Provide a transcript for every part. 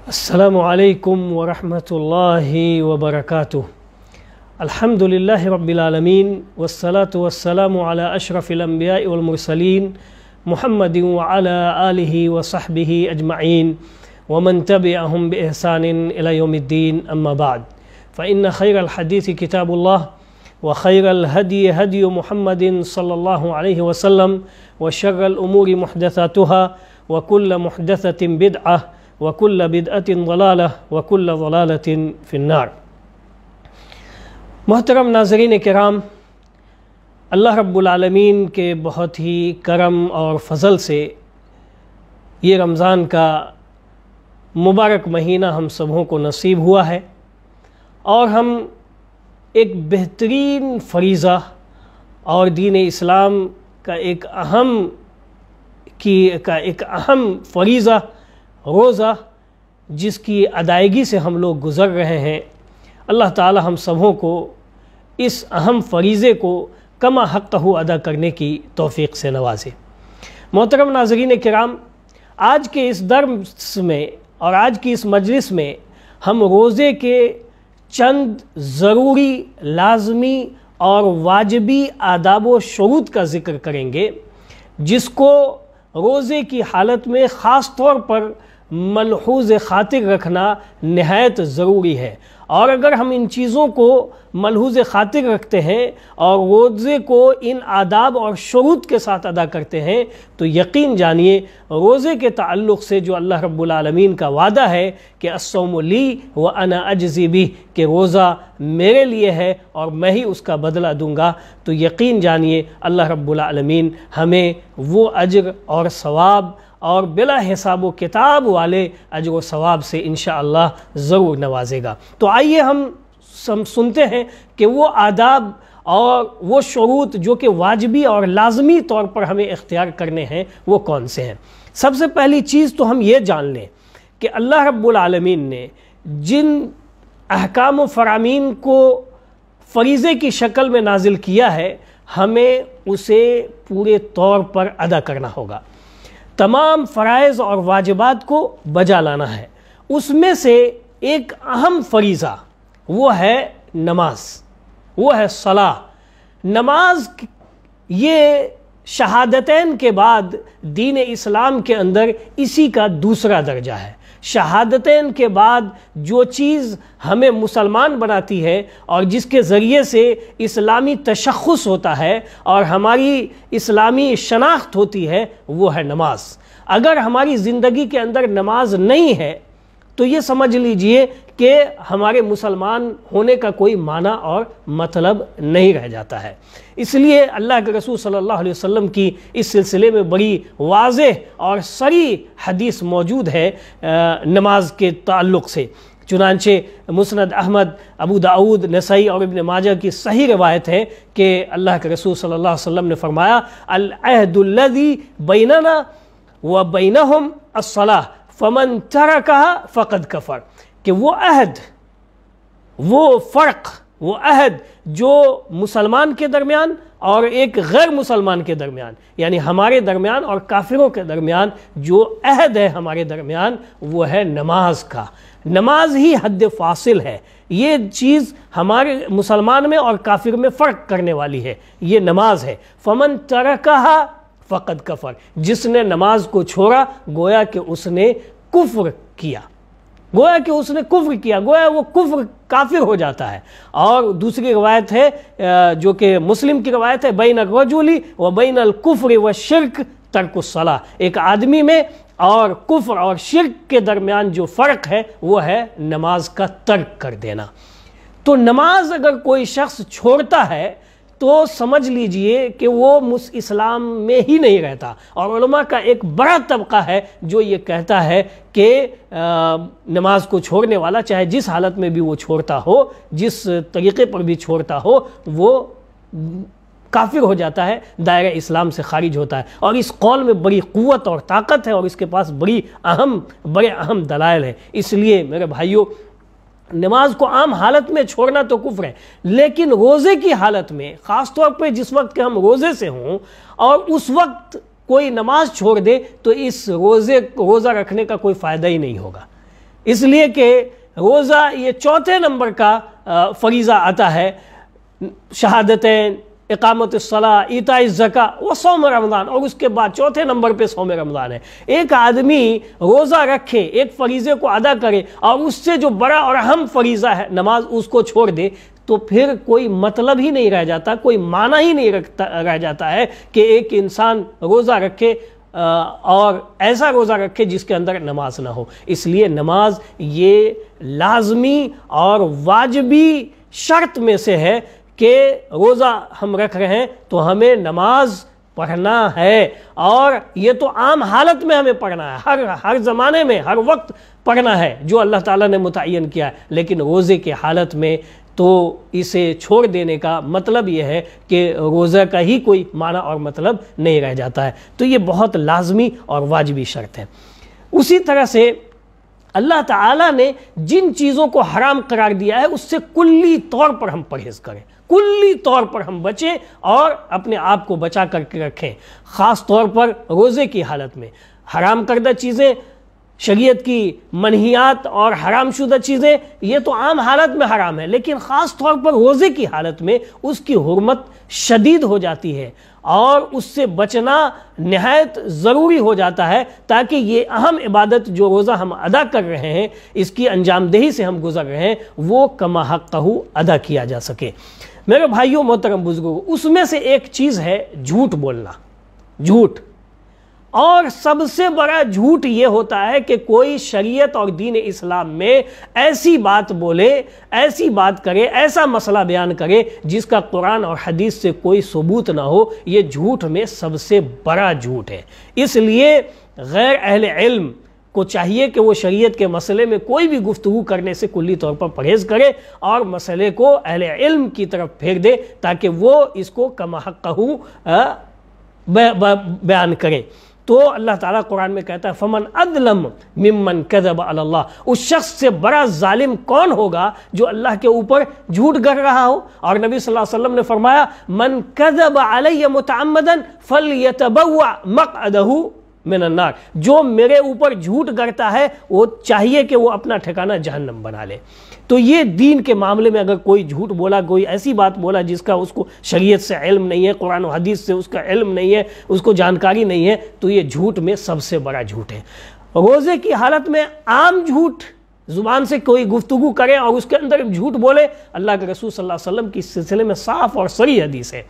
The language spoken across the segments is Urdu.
السلام علیکم ورحمۃ اللہ وبرکاتہ۔ الحمد للہ رب العالمین والصلاة والسلام علی اشرف الانبیاء والمرسلین محمد وعلی آلہ وصحبہ اجمعین ومن تبعہم بإحسان الی یوم الدین، اما بعد فإن خیر الحدیث کتاب اللہ وخیر الہدی ہدی محمد صلی اللہ علیہ وسلم وشر الامور محدثاتها وکل محدثۃ بدعہ وَكُلَّ بِدْعَةٍ ضَلَالَةٍ وَكُلَّ ضَلَالَةٍ فِي النَّارِ۔ محترم ناظرین کرام، اللہ رب العالمین کے بہت ہی کرم اور فضل سے یہ رمضان کا مبارک مہینہ ہم سبوں کو نصیب ہوا ہے، اور ہم ایک بہترین فریضہ اور دین اسلام کا ایک اہم فریضہ روزہ، جس کی ادائیگی سے ہم لوگ گزر رہے ہیں، اللہ تعالی ہم سبوں کو اس اہم فریضے کو کما حقہ ادا کرنے کی توفیق سے نوازے۔ محترم ناظرین کرام، آج کے اس درس میں اور آج کی اس مجلس میں ہم روزے کے چند ضروری، لازمی اور واجبی آداب و شروط کا ذکر کریں گے، جس کو روزے کی حالت میں خاص طور پر ملحوظ خاطر رکھنا نہایت ضروری ہے۔ اور اگر ہم ان چیزوں کو ملحوظ خاطر رکھتے ہیں اور روزے کو ان آداب اور شروط کے ساتھ ادا کرتے ہیں تو یقین جانیے روزے کے تعلق سے جو اللہ رب العالمین کا وعدہ ہے کہ الصوم لی وانا اجزی بہ، کہ روزہ میرے لیے ہے اور میں ہی اس کا بدلہ دوں گا، تو یقین جانیے اللہ رب العالمین ہمیں وہ اجر اور ثواب اور بلا حساب و کتاب والے اجر و ثواب سے انشاءاللہ ضرور نوازے گا۔ تو آئیے ہم سنتے ہیں کہ وہ آداب اور وہ شروط جو کہ واجبی اور لازمی طور پر ہمیں اختیار کرنے ہیں وہ کون سے ہیں۔ سب سے پہلی چیز تو ہم یہ جان لیں کہ اللہ رب العالمین نے جن احکام و فرامین کو فریضے کی شکل میں نازل کیا ہے، ہمیں اسے پورے طور پر ادا کرنا ہوگا، تمام فرائض اور واجبات کو بجا لانا ہے۔ اس میں سے ایک اہم فریضہ وہ ہے نماز، وہ ہے صلاح۔ نماز یہ شہادتین کے بعد دین اسلام کے اندر اسی کا دوسرا درجہ ہے۔ شہادتین کے بعد جو چیز ہمیں مسلمان بناتی ہے اور جس کے ذریعے سے اسلامی تشخص ہوتا ہے اور ہماری اسلامی شناخت ہوتی ہے، وہ ہے نماز۔ اگر ہماری زندگی کے اندر نماز نہیں ہے تو یہ سمجھ لیجئے کہ ہمارے مسلمان ہونے کا کوئی معنی اور مطلب نہیں رہ جاتا ہے۔ اس لیے اللہ کے رسول صلی اللہ علیہ وسلم کی اس سلسلے میں بڑی واضح اور صریح حدیث موجود ہے نماز کے تعلق سے۔ چنانچہ مسند احمد، ابو داؤد، نسائی اور ابن ماجہ کی صحیح روایت ہے کہ اللہ کے رسول صلی اللہ علیہ وسلم نے فرمایا العہد الذی بیننا وبینہم الصلاۃ فمن ترکہا فقد کفر، کہ وہ عہد، وہ فرق، وہ عہد جو مسلمان کے درمیان اور ایک غیر مسلمان کے درمیان، یعنی ہمارے درمیان اور کافروں کے درمیان جو عہد ہے ہمارے درمیان، وہ ہے نماز کا۔ نماز ہی حد فاصل ہے، یہ چیز ہمارے مسلمان میں اور کافر میں فرق کرنے والی ہے، یہ نماز ہے۔ فمن ترکہا فقد کفر، جس نے نماز کو چھوڑا گویا کہ اس نے کفر کیا، گویا کہ اس نے کفر کیا، گویا وہ کفر کافر ہو جاتا ہے۔ اور دوسری روایت ہے جو کہ مسلم کی روایت ہے بین الرجل و بین الکفر والشرک ترک الصلاۃ، ایک آدمی میں اور کفر اور شرک کے درمیان جو فرق ہے وہ ہے نماز کا ترک کر دینا۔ تو نماز اگر کوئی شخص چھوڑتا ہے تو سمجھ لیجئے کہ وہ اسلام میں ہی نہیں رہتا۔ اور علماء کا ایک بڑا طبقہ ہے جو یہ کہتا ہے کہ نماز کو چھوڑنے والا چاہے جس حالت میں بھی وہ چھوڑتا ہو، جس طریقے پر بھی چھوڑتا ہو، وہ کافر ہو جاتا ہے، دائرہ اسلام سے خارج ہوتا ہے۔ اور اس قول میں بڑی قوت اور طاقت ہے اور اس کے پاس بڑے اہم دلائل ہیں۔ اس لیے میرے بھائیوں، نماز کو عام حالت میں چھوڑنا تو کفر ہے، لیکن روزے کی حالت میں، خاص طور پہ جس وقت کہ ہم روزے سے ہوں اور اس وقت کوئی نماز چھوڑ دے تو اس روزہ رکھنے کا کوئی فائدہ ہی نہیں ہوگا۔ اس لیے کہ روزہ یہ چوتھے نمبر کا فریضہ آتا ہے، شہادتین، اقامت الصلاۃ، ایتاء الزکاۃ و صوم رمضان، اور اس کے بعد چوتھے نمبر پہ صوم رمضان ہے۔ ایک آدمی روزہ رکھے، ایک فریضے کو ادا کرے، اور اس سے جو بڑا اور اہم فریضہ ہے نماز اس کو چھوڑ دے، تو پھر کوئی مطلب ہی نہیں رہ جاتا، کوئی معنی ہی نہیں رہ جاتا ہے کہ ایک انسان روزہ رکھے اور ایسا روزہ رکھے جس کے اندر نماز نہ ہو۔ اس لیے نماز یہ لازمی اور واجبی شرط میں سے ہے کہ روزہ ہم رکھ رہے ہیں تو ہمیں نماز پڑھنا ہے، اور یہ تو عام حالت میں ہمیں پڑھنا ہے، ہر زمانے میں ہر وقت پڑھنا ہے جو اللہ تعالیٰ نے متعین کیا ہے، لیکن روزے کی حالت میں تو اسے چھوڑ دینے کا مطلب یہ ہے کہ روزہ کا ہی کوئی معنی اور مطلب نہیں رہ جاتا ہے۔ تو یہ بہت لازمی اور واجبی شرط ہے۔ اسی طرح سے اللہ تعالیٰ نے جن چیزوں کو حرام قرار دیا ہے اس سے کلی طور پر ہم پرہیز کریں، کلی طور پر ہم بچیں اور اپنے آپ کو بچا کر کے رکھیں۔ خاص طور پر روزے کی حالت میں حرام کردہ چیزیں، شریعت کی منہیات اور حرام شدہ چیزیں یہ تو عام حالت میں حرام ہے، لیکن خاص طور پر روزے کی حالت میں اس کی حرمت شدید ہو جاتی ہے اور اس سے بچنا نہایت ضروری ہو جاتا ہے، تاکہ یہ اہم عبادت جو روزہ ہم ادا کر رہے ہیں، اس کی انجام دہی سے ہم گزر رہے ہیں، وہ کما حقہ ادا کیا جا سکے۔ میرے بھائیوں، محترم بزرگوں، اس میں سے ایک چیز ہے جھوٹ بولنا، جھوٹ۔ اور سب سے بڑا جھوٹ یہ ہوتا ہے کہ کوئی شریعت اور دین اسلام میں ایسی بات بولے، ایسی بات کرے، ایسا مسئلہ بیان کرے جس کا قرآن اور حدیث سے کوئی ثبوت نہ ہو۔ یہ جھوٹ میں سب سے بڑا جھوٹ ہے۔ اس لیے غیر اہل علم کو چاہیے کہ وہ شریعت کے مسئلے میں کوئی بھی گفتگو کرنے سے کلی طور پر پرہیز کرے اور مسئلے کو اہل علم کی طرف پھینک دے، تاکہ وہ اس کو کما حقہ بیان کریں۔ تو اللہ تعالیٰ قرآن میں کہتا ہے فمن اظلم ممن کذب علی اللہ، اس شخص سے بڑا ظالم کون ہوگا جو اللہ کے اوپر جھوٹ گڑھ رہا ہو۔ اور نبی صلی اللہ علیہ وسلم نے فرمایا من کذب علی متعمدا فلیتبوأ مقعدہ من النار، جو میرے اوپر جھوٹ گڑھتا ہے وہ چاہیے کہ وہ اپنا ٹھکانہ جہنم بنا لے۔ تو یہ دین کے معاملے میں اگر کوئی جھوٹ بولا، کوئی ایسی بات بولا جس کا اس کو شریعت سے علم نہیں ہے، قرآن و حدیث سے اس کا علم نہیں ہے، اس کو جانکاری نہیں ہے، تو یہ جھوٹ میں سب سے بڑا جھوٹ ہے۔ روزے کی حالت میں عام جھوٹ، زبان سے کوئی گفتگو کرے اور اس کے اندر جھوٹ بولے، اللہ کے رسول صلی اللہ علیہ وسلم کی اس سلسلے میں صاف اور صریح حدیث ہے،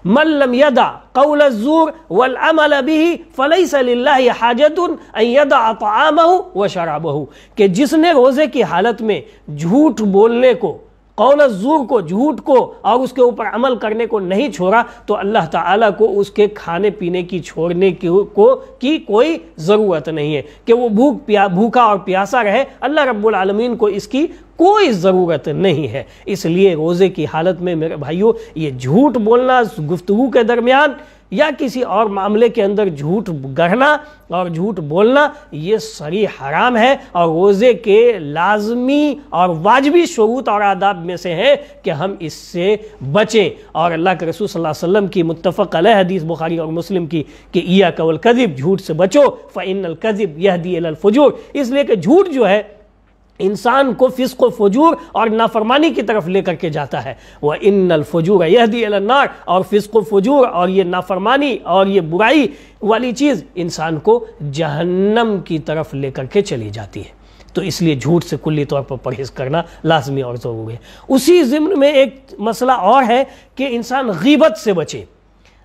من لم يدع قول الزور والعمل به فليس لله حاجة ان يدع طعامه وشرابه، کہ جس نے روزے کی حالت میں جھوٹ بولنے کو، قول الزور کو، جھوٹ کو اور اس کے اوپر عمل کرنے کو نہیں چھوڑا، تو اللہ تعالیٰ کو اس کے کھانے پینے کی چھوڑنے کی کوئی ضرورت نہیں ہے کہ وہ بھوکا اور پیاسا رہے۔ اللہ رب العالمین کو اس کی کوئی ضرورت نہیں ہے۔ اس لیے روزے کی حالت میں میرے بھائیوں یہ جھوٹ بولنا گفتگو کے درمیان یا کسی اور معاملے کے اندر جھوٹ گڑھنا اور جھوٹ بولنا یہ صریح حرام ہے، اور روزے کے لازمی اور واجبی شروط اور آداب میں سے ہے کہ ہم اس سے بچیں۔ اور اللہ کے رسول صلی اللہ علیہ وسلم کی متفق علیہ حدیث بخاری اور مسلم کی کہ ایاک والکذب، جھوٹ سے بچو، فإن الکذب یہدی الی الفجور، اس لیے کہ جھوٹ جو ہے انسان کو فسق و فجور اور نافرمانی کی طرف لے کر کے جاتا ہے۔ وَإِنَّ الْفُجُورَ يَهْدِي إِلَى النَّارِ، اور فسق و فجور اور یہ نافرمانی اور یہ برائی والی چیز انسان کو جہنم کی طرف لے کر کے چلی جاتی ہے۔ تو اس لیے جھوٹ سے کلی طور پر پرہیز کرنا لازمی اور ضروری ہے۔ اسی ضمن میں ایک مسئلہ اور ہے کہ انسان غیبت سے بچے۔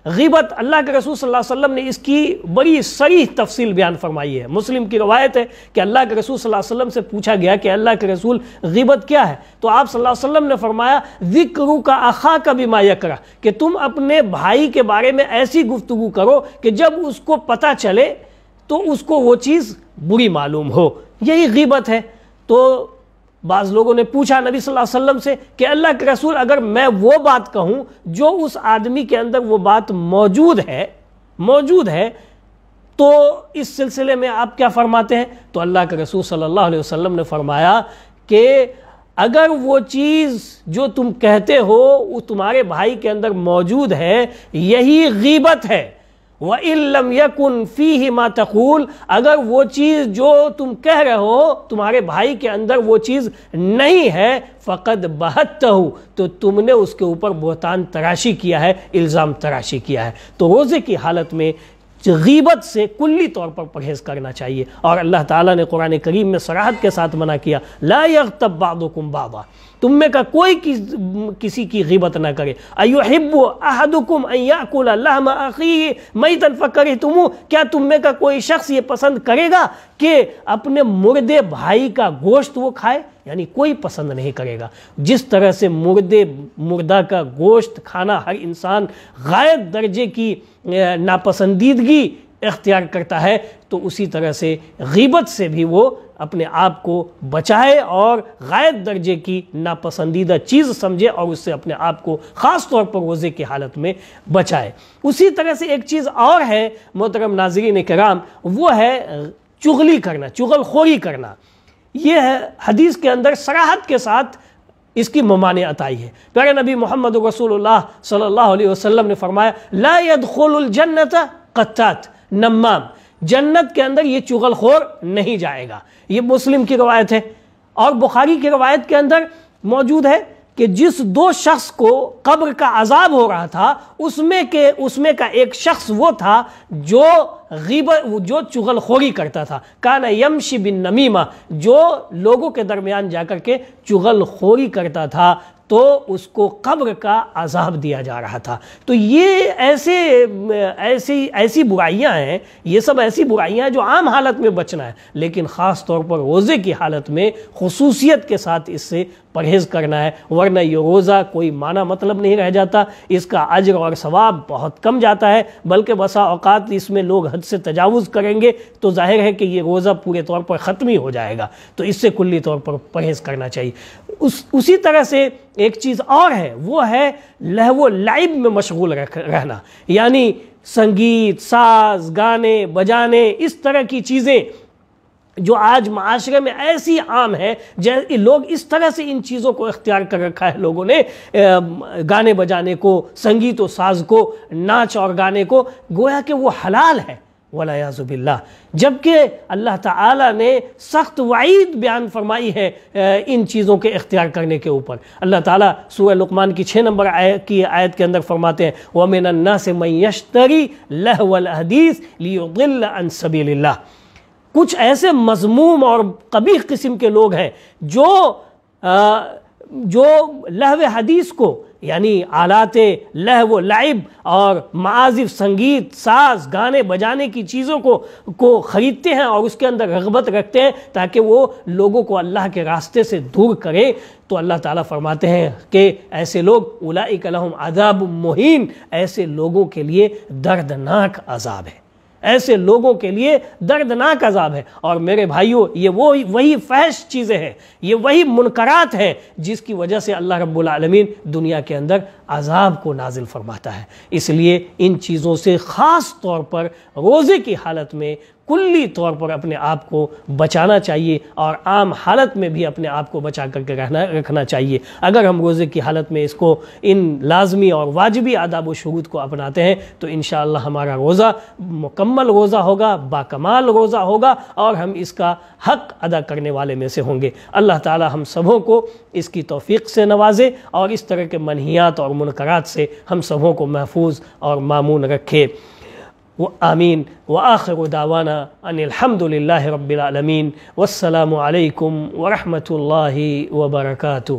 غیبت، اللہ کے رسول صلی اللہ علیہ وسلم نے اس کی بڑی صریح تفصیل بیان فرمائی ہے۔ مسلم کی روایت ہے کہ اللہ کے رسول صلی اللہ علیہ وسلم سے پوچھا گیا کہ اللہ کے رسول غیبت کیا ہے؟ تو آپ صلی اللہ علیہ وسلم نے فرمایا ذکرک اخاک بما یکرہ، کہ تم اپنے بھائی کے بارے میں ایسی گفتگو کرو کہ جب اس کو پتہ چلے تو اس کو وہ چیز بری معلوم ہو، یہی غیبت ہے۔ تو بعض لوگوں نے پوچھا نبی صلی اللہ علیہ وسلم سے کہ اللہ کے رسول اگر میں وہ بات کہوں جو اس آدمی کے اندر وہ بات موجود ہے تو اس سلسلے میں آپ کیا فرماتے ہیں؟ تو اللہ کے رسول صلی اللہ علیہ وسلم نے فرمایا کہ اگر وہ چیز جو تم کہتے ہو وہ تمہارے بھائی کے اندر موجود ہے، یہی غیبت ہے، وَإِن لَّمْ يَكُنْ فِيهِ مَا تَقُولُ، اگر وہ چیز جو تم کہہ رہے ہو تمہارے بھائی کے اندر وہ چیز نہیں ہے، فَقَدْ بَهَتَّهُ، تو تم نے اس کے اوپر بہتان تراشی کیا ہے، الزام تراشی کیا ہے۔ تو روزے کی حالت میں غیبت سے کلی طور پر پرہیز کرنا چاہیے، اور اللہ تعالیٰ نے قرآن کریم میں صراحت کے ساتھ منع کیا، لا یغتب بعضکم بعضا، تم میں کا کوئی کسی کی غیبت نہ کرے۔ ایحب احدکم ان یاکل لحم اخیہ میتا فکرہتموہ، کیا تم میں کا کوئی شخص یہ پسند کرے گا کہ اپنے مردے بھائی کا گوشت وہ کھائے؟ یعنی کوئی پسند نہیں کرے گا۔ جس طرح سے مردہ کا گوشت کھانا ہر انسان غائب درجے کی ناپسندیدگی اختیار کرتا ہے، تو اسی طرح سے غیبت سے بھی وہ اپنے آپ کو بچائے اور غائب درجے کی ناپسندیدہ چیز سمجھے اور اس سے اپنے آپ کو خاص طور پر روزے کی حالت میں بچائے۔ اسی طرح سے ایک چیز اور ہے محترم ناظرین کرام، وہ ہے چغلی کرنا، چغل خوری کرنا۔ یہ ہے حدیث کے اندر صراحت کے ساتھ اس کی ممانعت آئی ہے۔ پیارے نبی محمد رسول اللہ صلی اللہ علیہ وسلم نے فرمایا، لا يدخل الجنت قطات نمام، جنت کے اندر یہ چغل خور نہیں جائے گا۔ یہ مسلم کی روایت ہے، اور بخاری کی روایت کے اندر موجود ہے کہ جس دو شخص کو قبر کا عذاب ہو رہا تھا اس میں کا ایک شخص وہ تھا جو چغل خوری کرتا تھا، کانا یمشی بالنمیمہ، جو لوگوں کے درمیان جا کر کے چغل خوری کرتا تھا، تو اس کو قبر کا عذاب دیا جا رہا تھا۔ تو یہ ایسی برائیاں ہیں، یہ سب ایسی برائیاں ہیں جو عام حالت میں بچنا ہے، لیکن خاص طور پر روزے کی حالت میں خصوصیت کے ساتھ اس سے پرہیز کرنا ہے، ورنہ یہ روزہ کوئی معنی مطلب نہیں رہ جاتا، اس کا اجر اور ثواب بہت کم جاتا ہے، بلکہ بسا اوقات اس میں لوگ حد سے تجاوز کریں گے تو ظاہر ہے کہ یہ روزہ پورے طور پر ختم ہی ہو جائے گا۔ تو اس سے کلی طور پر پرہیز کرنا چاہیے۔ اسی طرح سے ایک چیز اور ہے، وہ ہے لہو و لعب میں مشغول رہنا، یعنی سنگیت، ساز، گانے بجانے، اس طرح کی چیزیں جو آج معاشرے میں ایسی عام ہے، لوگ اس طرح سے ان چیزوں کو اختیار کر رکھا ہے لوگوں نے، گانے بجانے کو، سنگیت و ساز کو، ناچ اور گانے کو، گویا کہ وہ حلال ہے، والعیاذ باللہ، جبکہ اللہ تعالیٰ نے سخت وعید بیان فرمائی ہے ان چیزوں کے اختیار کرنے کے اوپر۔ اللہ تعالیٰ سورہ لقمان کی 6 نمبر کی آیت کے اندر فرماتے ہیں، وَمِنَ النَّاسِ مَن يَشْتَرِي لَهْوَ الْحَدِيثِ لِيُضِلَّ عَن سَبِيلِ اللَّهِ۔ کچھ ایسے مذموم اور قبیح قسم کے لوگ ہیں جو لہو حدیث کو، یعنی آلات لہو و لعب اور معازف، سنگیت، ساز، گانے بجانے کی چیزوں کو خریدتے ہیں اور اس کے اندر رغبت رکھتے ہیں تاکہ وہ لوگوں کو اللہ کے راستے سے دور کرے، تو اللہ تعالیٰ فرماتے ہیں کہ ایسے لوگ اولئک لہم عذاب مہین، ایسے لوگوں کے لیے دردناک عذاب ہے، ایسے لوگوں کے لیے دردناک عذاب ہے۔ اور میرے بھائیوں، یہ وہی فحش چیزیں ہیں، یہ وہی منکرات ہیں جس کی وجہ سے اللہ رب العالمین دنیا کے اندر عذاب کو نازل فرماتا ہے۔ اس لیے ان چیزوں سے خاص طور پر روزے کی حالت میں کلی طور پر اپنے آپ کو بچانا چاہیے، اور عام حالت میں بھی اپنے آپ کو بچا کر کے رکھنا چاہیے۔ اگر ہم روزے کی حالت میں اس کو، ان لازمی اور واجبی آداب و شروط کو اپناتے ہیں تو انشاءاللہ ہمارا روزہ مکمل روزہ ہوگا، باکمال روزہ ہوگا، اور ہم اس کا حق ادا کرنے والے میں سے ہوں گے۔ اللہ تعالی ہم سبوں کو اس کی توفیق سے نوازے اور اس طرح کے منہیات اور منکرات سے ہم سبوں کو محفوظ اور مامون رکھے۔ آمین۔ وآخر دعوانا ان الحمد للہ رب العالمین، والسلام علیکم ورحمۃ اللہ وبرکاتہ۔